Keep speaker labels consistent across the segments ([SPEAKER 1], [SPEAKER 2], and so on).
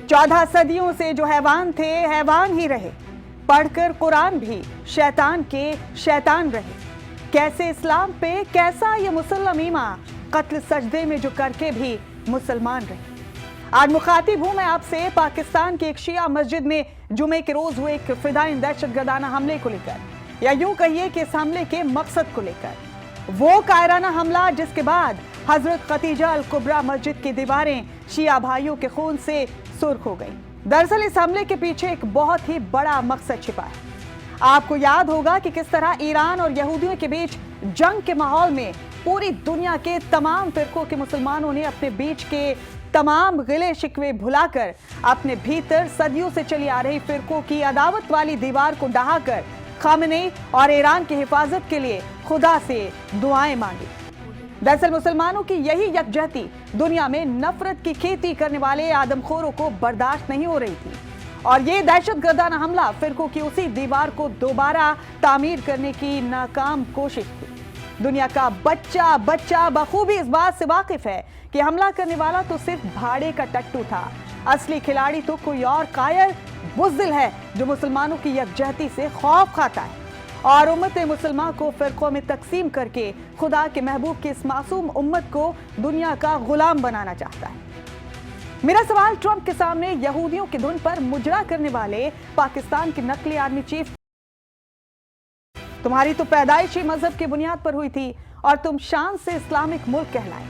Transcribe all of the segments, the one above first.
[SPEAKER 1] 14 सदियों से जो हैवान थे हैवान ही रहे, पढ़कर कुरान भी शैतान के शैतान रहे। कैसे इस्लाम पे कैसा ये मुसल्लम ईमान, कत्ल सजदे में जो करके भी मुसलमान रहे। आज मुखातिब हूं मैं आपसे पाकिस्तान की एक शिया मस्जिद में जुमे के रोज हुए एक फिदाइन दहशतगर्दाना हमले को लेकर, या यूं कहिए कि इस हमले के मकसद को लेकर। वो कायराना हमला जिसके बाद हजरत खतीजा अल कुबरा मस्जिद की दीवारें शिया भाइयों के खून से सुर्ख हो गई। दरअसल इस हमले के पीछे एक बहुत ही बड़ा मकसद छिपा है। आपको याद होगा कि किस तरह ईरान और यहूदियों के बीच जंग के माहौल में पूरी दुनिया के तमाम फिरकों के मुसलमानों ने अपने बीच के तमाम गिले शिकवे भुलाकर अपने भीतर सदियों से चली आ रही फिरकों की अदावत वाली दीवार को ढहाकर खामेनी और ईरान की हिफाजत के लिए खुदा से दुआएं मांगी। दरअसल मुसलमानों की यही यकजहती दुनिया में नफरत की खेती करने वाले आदमखोरों को बर्दाश्त नहीं हो रही थी, और ये दहशतगर्दाना हमला फिरकों की उसी दीवार को दोबारा तामीर करने की नाकाम कोशिश थी। दुनिया का बच्चा बच्चा बखूबी इस बात से वाकिफ है कि हमला करने वाला तो सिर्फ भाड़े का टट्टू था, असली खिलाड़ी तो कोई और कायर बुज़दिल है जो मुसलमानों की यकजहती से खौफ खाता है और उम्मत मुसलमान को फिरकों में तकसीम करके खुदा के महबूब की इस मासूम उम्मत को दुनिया का गुलाम बनाना चाहता है। मेरा सवाल ट्रंप के सामने यहूदियों की धुन पर मुजरा करने वाले पाकिस्तान के नकली आर्मी चीफ, तुम्हारी तो पैदाइश ही मजहब की बुनियाद पर हुई थी और तुम शान से इस्लामिक मुल्क कहलाए,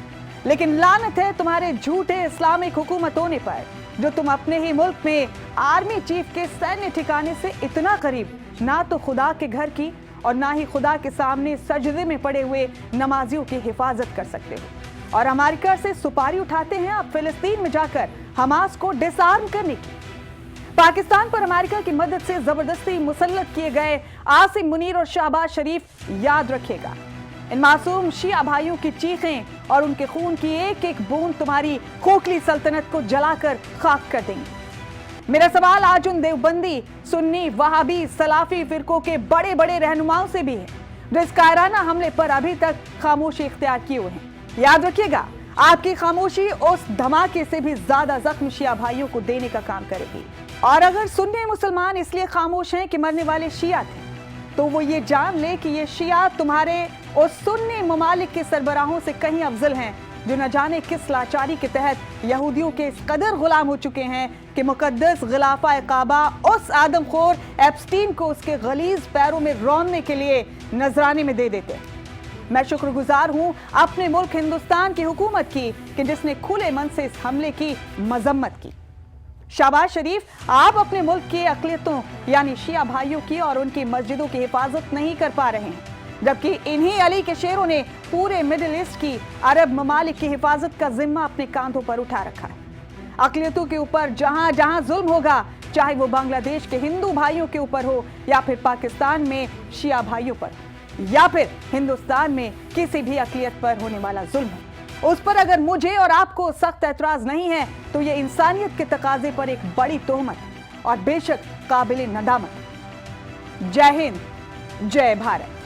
[SPEAKER 1] लेकिन लानत है तुम्हारे झूठे इस्लामिक हुकूमत होने पर जो तुम अपने ही मुल्क में आर्मी चीफ के सैन्य ठिकाने से इतना करीब ना तो खुदा के घर की और ना ही खुदा के सामने सजदे में पड़े हुए नमाजियों की हिफाजत कर सकते हो, और अमेरिका से सुपारी उठाते हैं आप फिलिस्तीन में जाकर हमास को डिसआर्म करने की। पाकिस्तान पर अमेरिका की मदद से जबरदस्ती मुसल्लत किए गए आसिम मुनीर और शहबाज शरीफ याद रखेगा, इन मासूम शिया भाइयों की चीखें और उनके खून की एक एक बूंद तुम्हारी खोखली सल्तनत को जलाकर खाक कर देंगी। मेरा सवाल आज उन देवबंदी, सुन्नी, वहाबी, सलाफी फिरकों के बड़े बड़े रहनुमाओं से भी है जो इस कायराना हमले पर अभी तक खामोशी इख्तियार किए हुए हैं। याद रखिएगा, आपकी खामोशी उस धमाके से भी ज्यादा जख्म शिया भाइयों को देने का काम करेगी। और अगर सुन्नी मुसलमान इसलिए खामोश हैं कि मरने वाले शिया थे, तो वो ये जान ले कि ये शिया तुम्हारे उस सुन्नी ममालिक के सरबराहों से कहीं अफजल हैं जो न जाने किस लाचारी के तहत यहूदियों के इस कदर गुलाम हो चुके हैं कि मुकद्दस गिलाफा काबा उस आदमखोर एप्स्टीन को उसके गलीज पैरों में रौंदने के लिए नजराने में दे देते हैं। मैं शुक्रगुजार हूं अपने मुल्क हिंदुस्तान की हुकूमत की कि जिसने खुले मन से इस हमले की मजम्मत की। शहबाज शरीफ, आप अपने मुल्क की अक़लियतों यानी शिया भाइयों की और उनकी मस्जिदों की हिफाजत नहीं कर पा रहे हैं, जबकि इन्हीं अली के शेरों ने पूरे मिडिल ईस्ट की अरब ममालिक की हिफाजत का जिम्मा अपने कांधों पर उठा रखा है। अक़लियतों के ऊपर जहां जहां जुल्म होगा, चाहे वो बांग्लादेश के हिंदू भाइयों के ऊपर हो या फिर पाकिस्तान में शिया भाइयों पर या फिर हिंदुस्तान में किसी भी अक़लियत पर होने वाला जुल्म हो, उस पर अगर मुझे और आपको सख्त एतराज नहीं है तो ये इंसानियत के तकाजे पर एक बड़ी तोहमत और बेशक काबिल नदामत। जय हिंद, जय भारत।